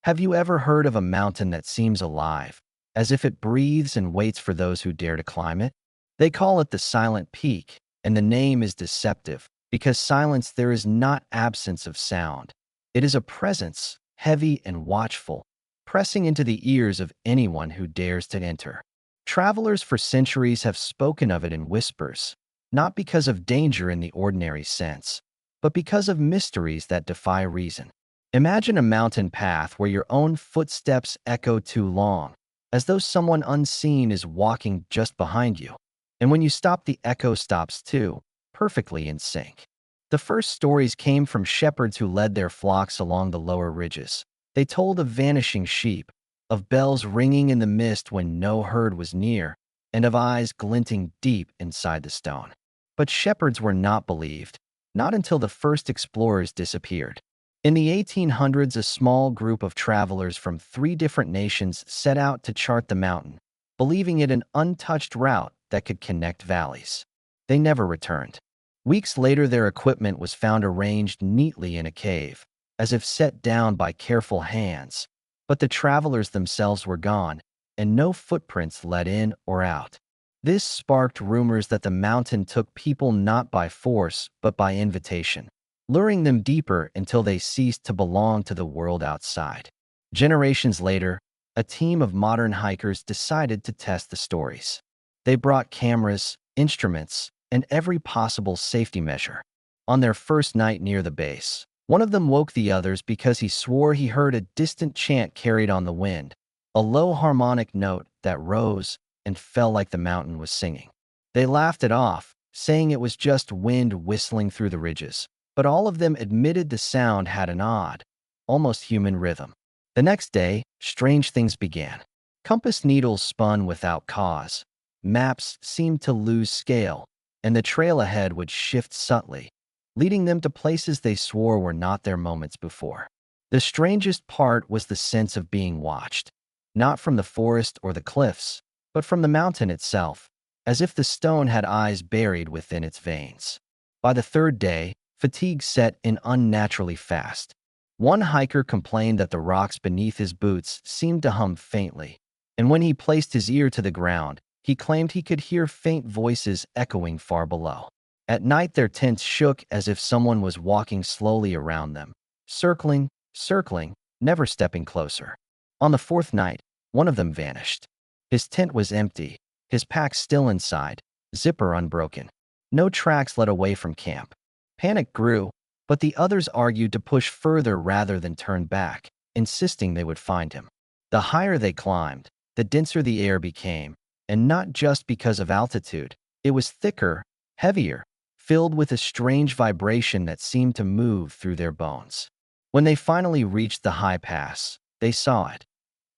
Have you ever heard of a mountain that seems alive, as if it breathes and waits for those who dare to climb it? They call it the silent peak, and the name is deceptive because silence there is not absence of sound. It is a presence, heavy and watchful, pressing into the ears of anyone who dares to enter. Travelers for centuries have spoken of it in whispers, not because of danger in the ordinary sense, but because of mysteries that defy reason. Imagine a mountain path where your own footsteps echo too long, as though someone unseen is walking just behind you. And when you stop, the echo stops too, perfectly in sync. The first stories came from shepherds who led their flocks along the lower ridges. They told of vanishing sheep, of bells ringing in the mist when no herd was near, and of eyes glinting deep inside the stone. But shepherds were not believed, not until the first explorers disappeared. In the 1800s, a small group of travelers from 3 different nations set out to chart the mountain, believing it an untouched route that could connect valleys. They never returned. Weeks later, their equipment was found arranged neatly in a cave, as if set down by careful hands. But the travelers themselves were gone, and no footprints led in or out. This sparked rumors that the mountain took people not by force, but by invitation, luring them deeper until they ceased to belong to the world outside. Generations later, a team of modern hikers decided to test the stories. They brought cameras, instruments, and every possible safety measure. On their first night near the base, one of them woke the others because he swore he heard a distant chant carried on the wind, a low harmonic note that rose and fell like the mountain was singing. They laughed it off, saying it was just wind whistling through the ridges, but all of them admitted the sound had an odd, almost human rhythm. The next day, strange things began. Compass needles spun without cause, maps seemed to lose scale, and the trail ahead would shift subtly, leading them to places they swore were not their moments before. The strangest part was the sense of being watched, not from the forest or the cliffs, but from the mountain itself, as if the stone had eyes buried within its veins. By the third day, fatigue set in unnaturally fast. One hiker complained that the rocks beneath his boots seemed to hum faintly, and when he placed his ear to the ground, he claimed he could hear faint voices echoing far below. At night, their tents shook as if someone was walking slowly around them, circling, never stepping closer. On the 4th night, one of them vanished. His tent was empty, his pack still inside, zipper unbroken. No tracks led away from camp. Panic grew, but the others argued to push further rather than turn back, insisting they would find him. The higher they climbed, the denser the air became, and not just because of altitude. It was thicker, heavier, filled with a strange vibration that seemed to move through their bones. When they finally reached the high pass, they saw it.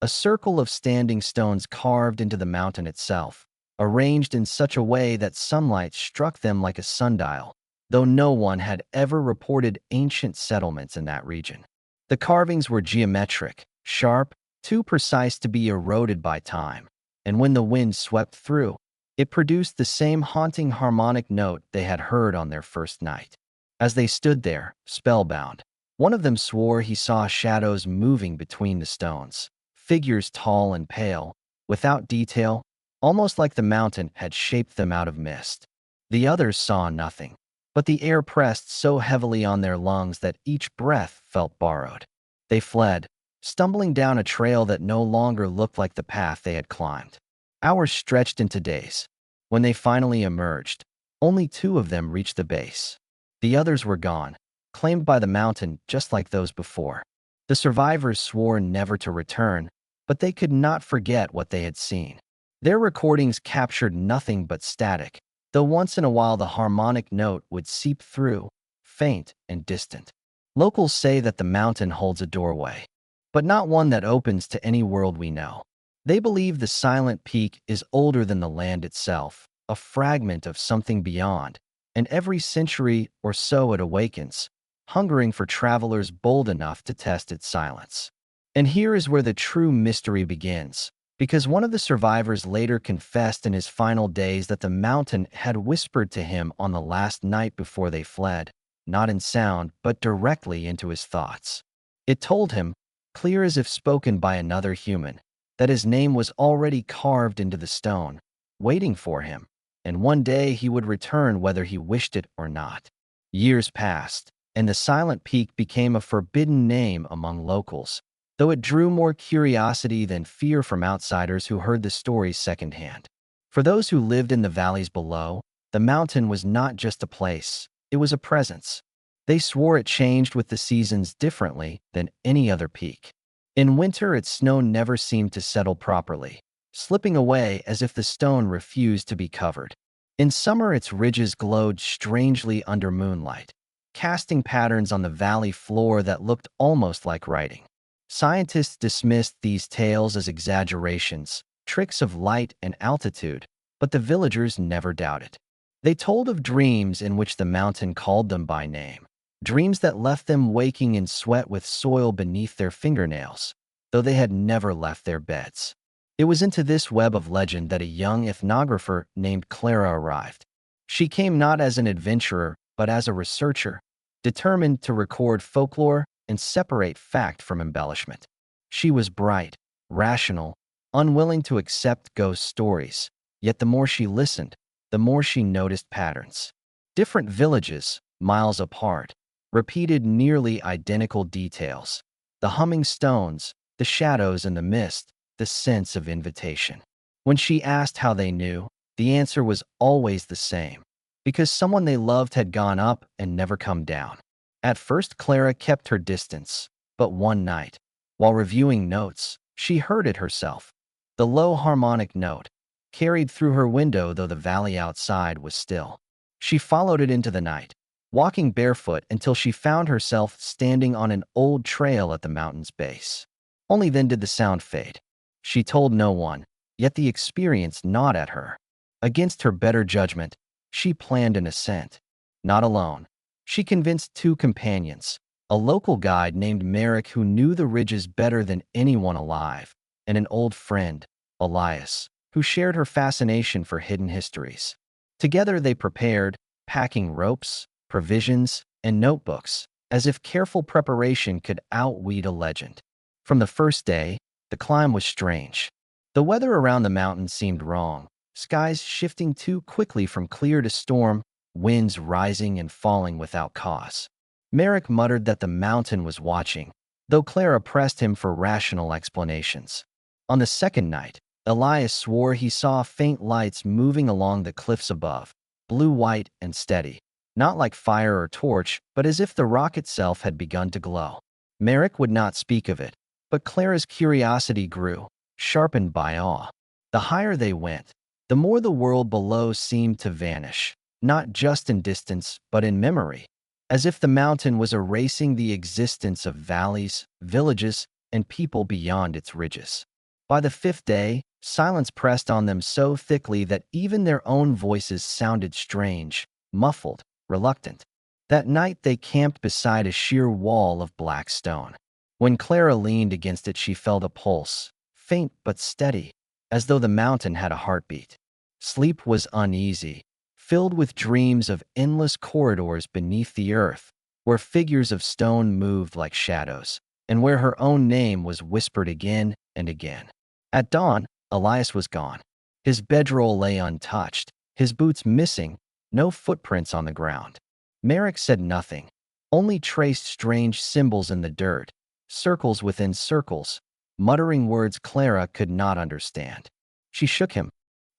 A circle of standing stones carved into the mountain itself, arranged in such a way that sunlight struck them like a sundial, though no one had ever reported ancient settlements in that region. The carvings were geometric, sharp, too precise to be eroded by time, and when the wind swept through, it produced the same haunting harmonic note they had heard on their first night. As they stood there, spellbound, one of them swore he saw shadows moving between the stones, figures tall and pale, without detail, almost like the mountain had shaped them out of mist. The others saw nothing, but the air pressed so heavily on their lungs that each breath felt borrowed. They fled, stumbling down a trail that no longer looked like the path they had climbed. Hours stretched into days. When they finally emerged, only 2 of them reached the base. The others were gone, claimed by the mountain just like those before. The survivors swore never to return, but they could not forget what they had seen. Their recordings captured nothing but static, though once in a while the harmonic note would seep through, faint and distant. Locals say that the mountain holds a doorway, but not one that opens to any world we know. They believe the silent peak is older than the land itself, a fragment of something beyond, and every century or so it awakens, hungering for travelers bold enough to test its silence. And here is where the true mystery begins, because one of the survivors later confessed in his final days that the mountain had whispered to him on the last night before they fled, not in sound, but directly into his thoughts. It told him, clear as if spoken by another human, that his name was already carved into the stone, waiting for him, and one day he would return whether he wished it or not. Years passed, and the Silent Peak became a forbidden name among locals, though it drew more curiosity than fear from outsiders who heard the stories secondhand. For those who lived in the valleys below, the mountain was not just a place, it was a presence. They swore it changed with the seasons differently than any other peak. In winter, its snow never seemed to settle properly, slipping away as if the stone refused to be covered. In summer, its ridges glowed strangely under moonlight, casting patterns on the valley floor that looked almost like writing. Scientists dismissed these tales as exaggerations, tricks of light and altitude, but the villagers never doubted. They told of dreams in which the mountain called them by name, dreams that left them waking in sweat with soil beneath their fingernails, though they had never left their beds. It was into this web of legend that a young ethnographer named Clara arrived. She came not as an adventurer, but as a researcher, determined to record folklore and separate fact from embellishment. She was bright, rational, unwilling to accept ghost stories, yet the more she listened, the more she noticed patterns. Different villages, miles apart, repeated nearly identical details. The humming stones, the shadows in the mist, the sense of invitation. When she asked how they knew, the answer was always the same. Because someone they loved had gone up and never come down. At first, Clara kept her distance, but one night, while reviewing notes, she heard it herself. The low harmonic note carried through her window though the valley outside was still. She followed it into the night, walking barefoot until she found herself standing on an old trail at the mountain's base. Only then did the sound fade. She told no one, yet the experience gnawed at her. Against her better judgment, she planned an ascent. Not alone. She convinced two companions, a local guide named Merrick who knew the ridges better than anyone alive, and an old friend, Elias, who shared her fascination for hidden histories. Together they prepared, packing ropes, provisions, and notebooks, as if careful preparation could outweed a legend. From the first day, the climb was strange. The weather around the mountain seemed wrong, skies shifting too quickly from clear to storm, winds rising and falling without cause. Merrick muttered that the mountain was watching, though Clara pressed him for rational explanations. On the second night, Elias swore he saw faint lights moving along the cliffs above, blue-white and steady, not like fire or torch, but as if the rock itself had begun to glow. Merrick would not speak of it, but Clara's curiosity grew, sharpened by awe. The higher they went, the more the world below seemed to vanish, not just in distance, but in memory, as if the mountain was erasing the existence of valleys, villages, and people beyond its ridges. By the fifth day, silence pressed on them so thickly that even their own voices sounded strange, muffled, reluctant. That night they camped beside a sheer wall of black stone. When Clara leaned against it, she felt a pulse, faint but steady, as though the mountain had a heartbeat. Sleep was uneasy, filled with dreams of endless corridors beneath the earth, where figures of stone moved like shadows, and where her own name was whispered again and again. At dawn, Elias was gone. His bedroll lay untouched, his boots missing, no footprints on the ground. Merrick said nothing, only traced strange symbols in the dirt, circles within circles, muttering words Clara could not understand. She shook him,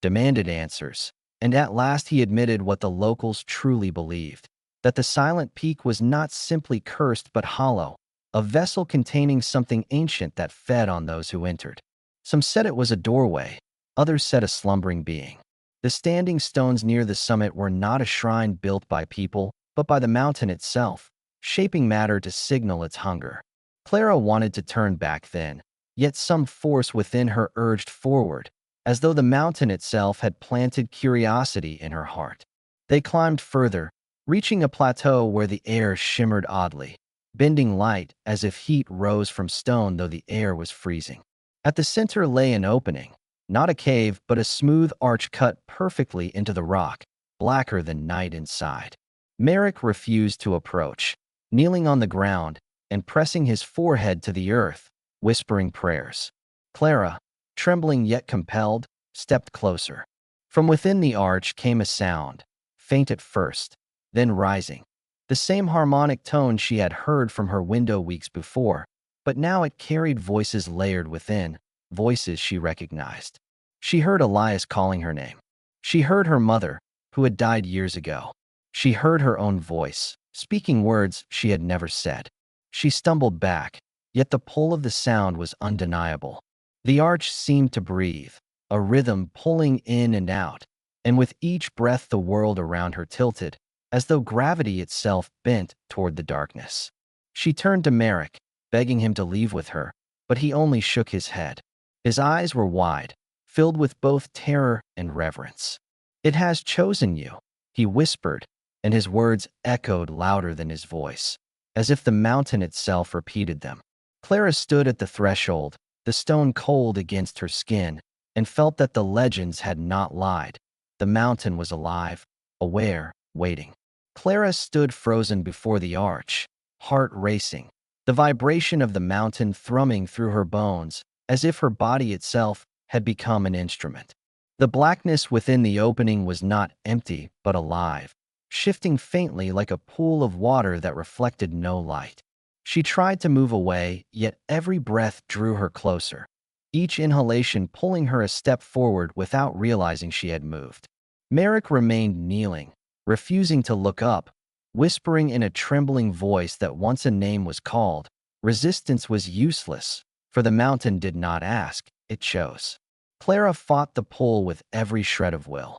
demanded answers, and at last he admitted what the locals truly believed, that the Silent Peak was not simply cursed but hollow, a vessel containing something ancient that fed on those who entered. Some said it was a doorway, others said a slumbering being. The standing stones near the summit were not a shrine built by people, but by the mountain itself, shaping matter to signal its hunger. Clara wanted to turn back then, yet some force within her urged forward, as though the mountain itself had planted curiosity in her heart. They climbed further, reaching a plateau where the air shimmered oddly, bending light as if heat rose from stone though the air was freezing. At the center lay an opening, not a cave but a smooth arch cut perfectly into the rock, blacker than night inside. Merrick refused to approach, kneeling on the ground and pressing his forehead to the earth, whispering prayers. Clara, trembling yet compelled, stepped closer. From within the arch came a sound, faint at first, then rising. The same harmonic tone she had heard from her window weeks before, but now it carried voices layered within, voices she recognized. She heard Elias calling her name. She heard her mother, who had died years ago. She heard her own voice, speaking words she had never said. She stumbled back, yet the pull of the sound was undeniable. The arch seemed to breathe, a rhythm pulling in and out, and with each breath the world around her tilted, as though gravity itself bent toward the darkness. She turned to Merrick, begging him to leave with her, but he only shook his head. His eyes were wide, filled with both terror and reverence. "It has chosen you," he whispered, and his words echoed louder than his voice, as if the mountain itself repeated them. Clara stood at the threshold, the stone cold against her skin, and felt that the legends had not lied. The mountain was alive, aware, waiting. Clara stood frozen before the arch, heart racing, the vibration of the mountain thrumming through her bones, as if her body itself had become an instrument. The blackness within the opening was not empty, but alive, shifting faintly like a pool of water that reflected no light. She tried to move away, yet every breath drew her closer, each inhalation pulling her a step forward without realizing she had moved. Merrick remained kneeling, refusing to look up, whispering in a trembling voice that once a name was called, resistance was useless, for the mountain did not ask, it chose. Clara fought the pull with every shred of will,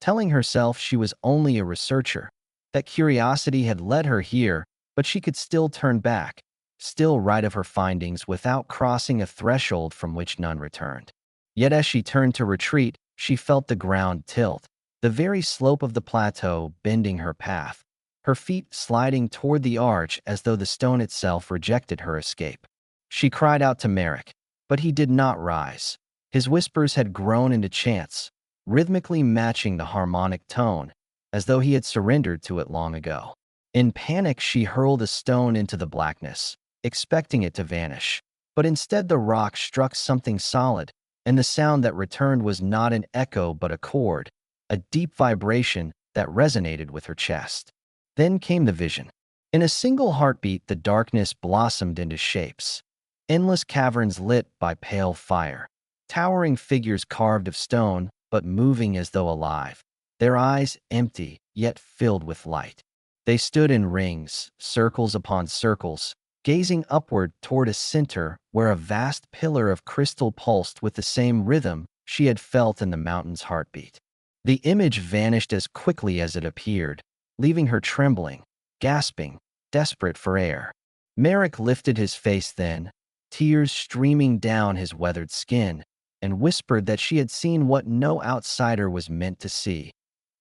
telling herself she was only a researcher, that curiosity had led her here, but she could still turn back, still write of her findings without crossing a threshold from which none returned. Yet as she turned to retreat, she felt the ground tilt, the very slope of the plateau bending her path, her feet sliding toward the arch as though the stone itself rejected her escape. She cried out to Merrick, but he did not rise. His whispers had grown into chants, rhythmically matching the harmonic tone, as though he had surrendered to it long ago. In panic, she hurled a stone into the blackness, expecting it to vanish. But instead the rock struck something solid, and the sound that returned was not an echo but a chord, a deep vibration that resonated with her chest. Then came the vision. In a single heartbeat, the darkness blossomed into shapes. Endless caverns lit by pale fire. Towering figures carved of stone, but moving as though alive. Their eyes empty, yet filled with light. They stood in rings, circles upon circles, gazing upward toward a center where a vast pillar of crystal pulsed with the same rhythm she had felt in the mountain's heartbeat. The image vanished as quickly as it appeared, leaving her trembling, gasping, desperate for air. Merrick lifted his face then, tears streaming down his weathered skin, and whispered that she had seen what no outsider was meant to see.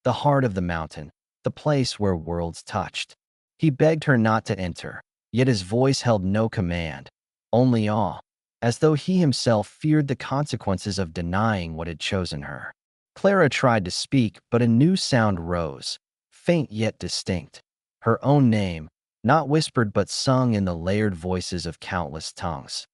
The heart of the mountain, the place where worlds touched. He begged her not to enter, yet his voice held no command, only awe, as though he himself feared the consequences of denying what had chosen her. Clara tried to speak, but a new sound rose, faint yet distinct. Her own name, not whispered but sung in the layered voices of countless tongues,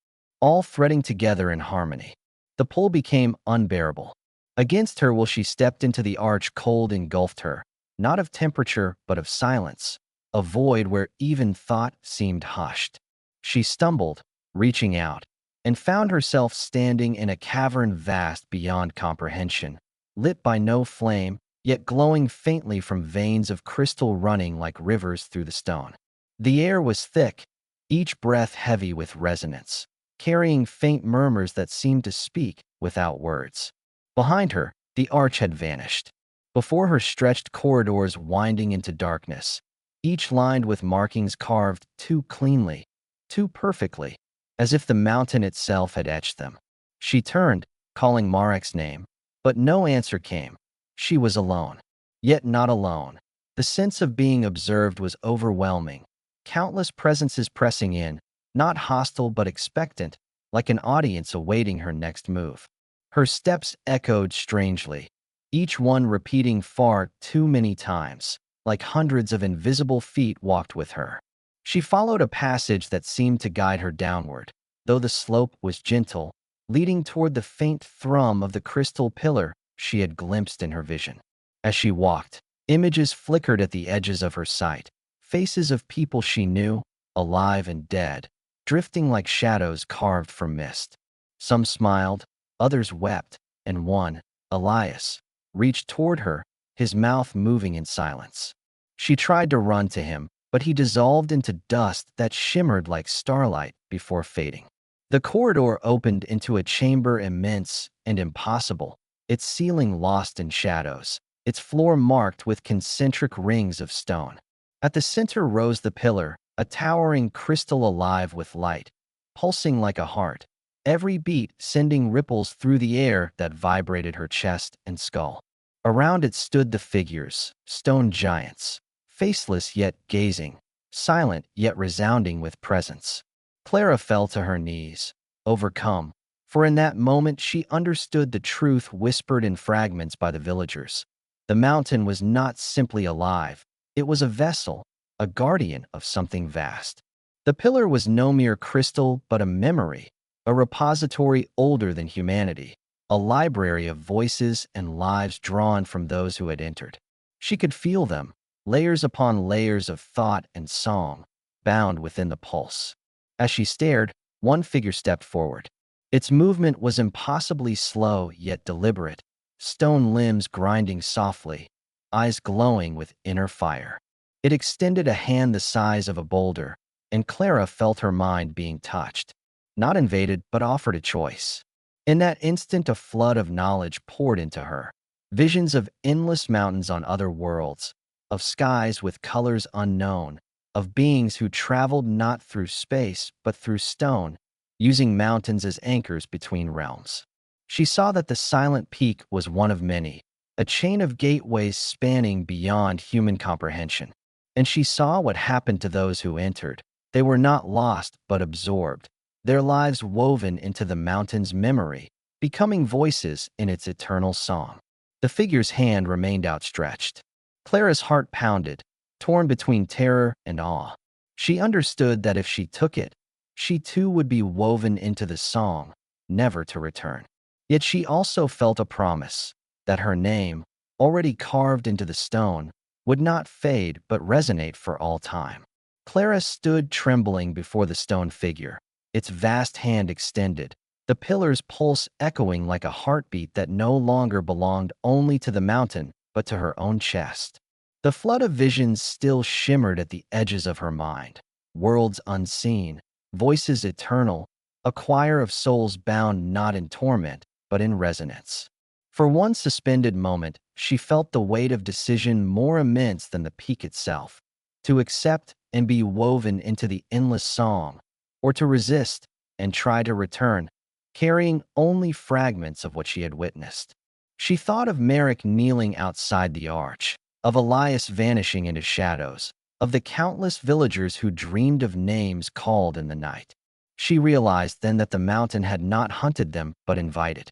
all threading together in harmony. The pull became unbearable. Against her will she stepped into the arch. Cold engulfed her, not of temperature but of silence, a void where even thought seemed hushed. She stumbled, reaching out, and found herself standing in a cavern vast beyond comprehension, lit by no flame, yet glowing faintly from veins of crystal running like rivers through the stone. The air was thick, each breath heavy with resonance, carrying faint murmurs that seemed to speak without words. Behind her, the arch had vanished. Before her stretched corridors winding into darkness, each lined with markings carved too cleanly, too perfectly, as if the mountain itself had etched them. She turned, calling Marek's name, but no answer came. She was alone, yet not alone. The sense of being observed was overwhelming. Countless presences pressing in, not hostile but expectant, like an audience awaiting her next move. Her steps echoed strangely, each one repeating far too many times, like hundreds of invisible feet walked with her. She followed a passage that seemed to guide her downward, though the slope was gentle, leading toward the faint thrum of the crystal pillar she had glimpsed in her vision. As she walked, images flickered at the edges of her sight, faces of people she knew, alive and dead, drifting like shadows carved from mist. Some smiled, others wept, and one, Elias, reached toward her, his mouth moving in silence. She tried to run to him, but he dissolved into dust that shimmered like starlight before fading. The corridor opened into a chamber immense and impossible, its ceiling lost in shadows, its floor marked with concentric rings of stone. At the center rose the pillar, a towering crystal alive with light, pulsing like a heart, every beat sending ripples through the air that vibrated her chest and skull. Around it stood the figures, stone giants, faceless yet gazing, silent yet resounding with presence. Clara fell to her knees, overcome, for in that moment she understood the truth whispered in fragments by the villagers. The mountain was not simply alive, it was a vessel, a guardian of something vast. The pillar was no mere crystal but a memory, a repository older than humanity, a library of voices and lives drawn from those who had entered. She could feel them, layers upon layers of thought and song, bound within the pulse. As she stared, one figure stepped forward. Its movement was impossibly slow yet deliberate, stone limbs grinding softly, eyes glowing with inner fire. It extended a hand the size of a boulder, and Clara felt her mind being touched. Not invaded, but offered a choice. In that instant, a flood of knowledge poured into her. Visions of endless mountains on other worlds, of skies with colors unknown, of beings who traveled not through space but through stone, using mountains as anchors between realms. She saw that the silent peak was one of many, a chain of gateways spanning beyond human comprehension. And she saw what happened to those who entered. They were not lost but absorbed, their lives woven into the mountain's memory, becoming voices in its eternal song. The figure's hand remained outstretched. Clara's heart pounded, torn between terror and awe. She understood that if she took it, she too would be woven into the song, never to return. Yet she also felt a promise that her name, already carved into the stone, would not fade but resonate for all time. Clara stood trembling before the stone figure, its vast hand extended, the pillar's pulse echoing like a heartbeat that no longer belonged only to the mountain but to her own chest. The flood of visions still shimmered at the edges of her mind, worlds unseen, voices eternal, a choir of souls bound not in torment but in resonance. For one suspended moment, she felt the weight of decision more immense than the peak itself. To accept and be woven into the endless song, or to resist and try to return, carrying only fragments of what she had witnessed. She thought of Merrick kneeling outside the arch, of Elias vanishing into shadows, of the countless villagers who dreamed of names called in the night. She realized then that the mountain had not hunted them but invited,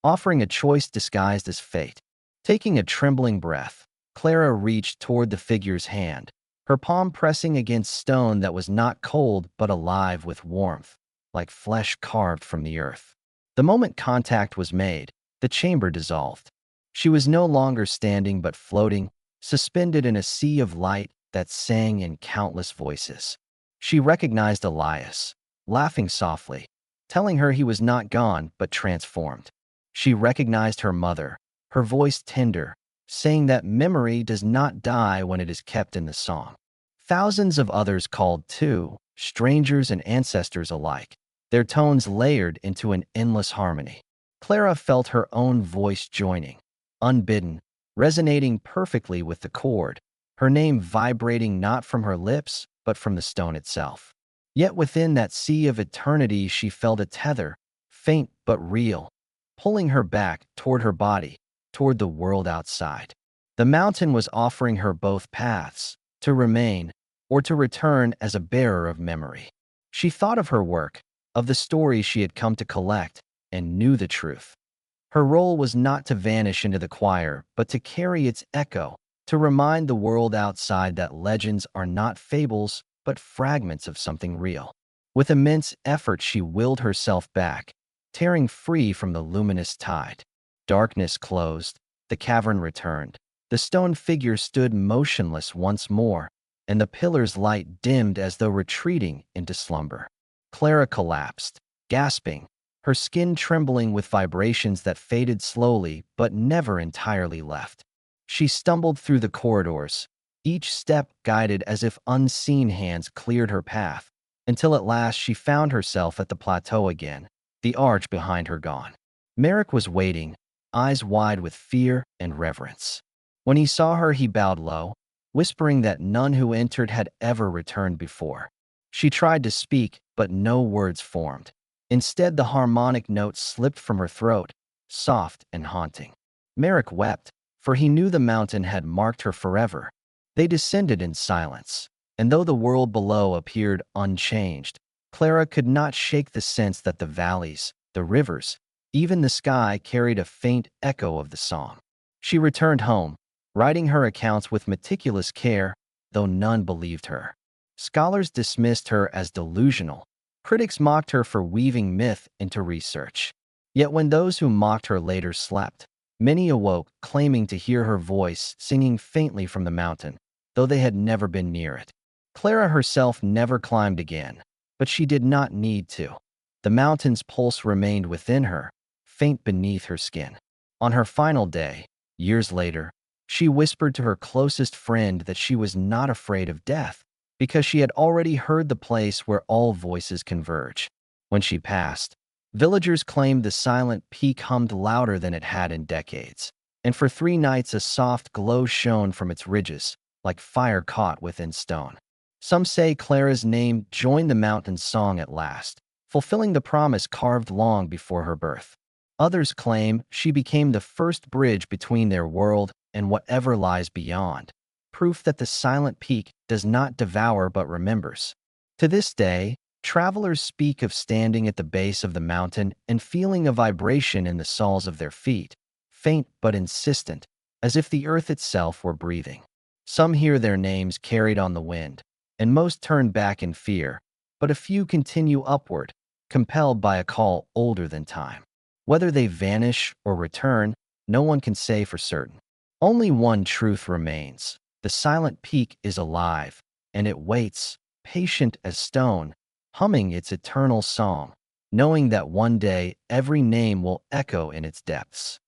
offering a choice disguised as fate. Taking a trembling breath, Clara reached toward the figure's hand, her palm pressing against stone that was not cold but alive with warmth, like flesh carved from the earth. The moment contact was made, the chamber dissolved. She was no longer standing but floating, suspended in a sea of light that sang in countless voices. She recognized Elias, laughing softly, telling her he was not gone but transformed. She recognized her mother, her voice tender, saying that memory does not die when it is kept in the song. Thousands of others called too, strangers and ancestors alike, their tones layered into an endless harmony. Clara felt her own voice joining, unbidden, resonating perfectly with the chord, her name vibrating not from her lips but from the stone itself. Yet within that sea of eternity she felt a tether, faint but real, pulling her back toward her body, toward the world outside. The mountain was offering her both paths, to remain or to return as a bearer of memory. She thought of her work, of the stories she had come to collect, and knew the truth. Her role was not to vanish into the choir, but to carry its echo, to remind the world outside that legends are not fables, but fragments of something real. With immense effort, she willed herself back, tearing free from the luminous tide. Darkness closed, the cavern returned. The stone figure stood motionless once more, and the pillar's light dimmed as though retreating into slumber. Clara collapsed, gasping, her skin trembling with vibrations that faded slowly but never entirely left. She stumbled through the corridors, each step guided as if unseen hands cleared her path, until at last she found herself at the plateau again, the arch behind her gone. Merrick was waiting, eyes wide with fear and reverence. When he saw her, he bowed low, whispering that none who entered had ever returned before. She tried to speak, but no words formed. Instead, the harmonic notes slipped from her throat, soft and haunting. Merrick wept, for he knew the mountain had marked her forever. They descended in silence, and though the world below appeared unchanged, Clara could not shake the sense that the valleys, the rivers, even the sky carried a faint echo of the song. She returned home, writing her accounts with meticulous care, though none believed her. Scholars dismissed her as delusional. Critics mocked her for weaving myth into research. Yet when those who mocked her later slept, many awoke, claiming to hear her voice singing faintly from the mountain, though they had never been near it. Clara herself never climbed again, but she did not need to. The mountain's pulse remained within her, faint beneath her skin. On her final day, years later, she whispered to her closest friend that she was not afraid of death, because she had already heard the place where all voices converge. When she passed, villagers claimed the silent peak hummed louder than it had in decades, and for 3 nights a soft glow shone from its ridges, like fire caught within stone. Some say Clara's name joined the mountain's song at last, fulfilling the promise carved long before her birth. Others claim she became the first bridge between their world and whatever lies beyond, proof that the silent peak does not devour but remembers. To this day, travelers speak of standing at the base of the mountain and feeling a vibration in the soles of their feet, faint but insistent, as if the earth itself were breathing. Some hear their names carried on the wind, and most turn back in fear, but a few continue upward, compelled by a call older than time. Whether they vanish or return, no one can say for certain. Only one truth remains. The silent peak is alive, and it waits, patient as stone, humming its eternal song, knowing that one day every name will echo in its depths.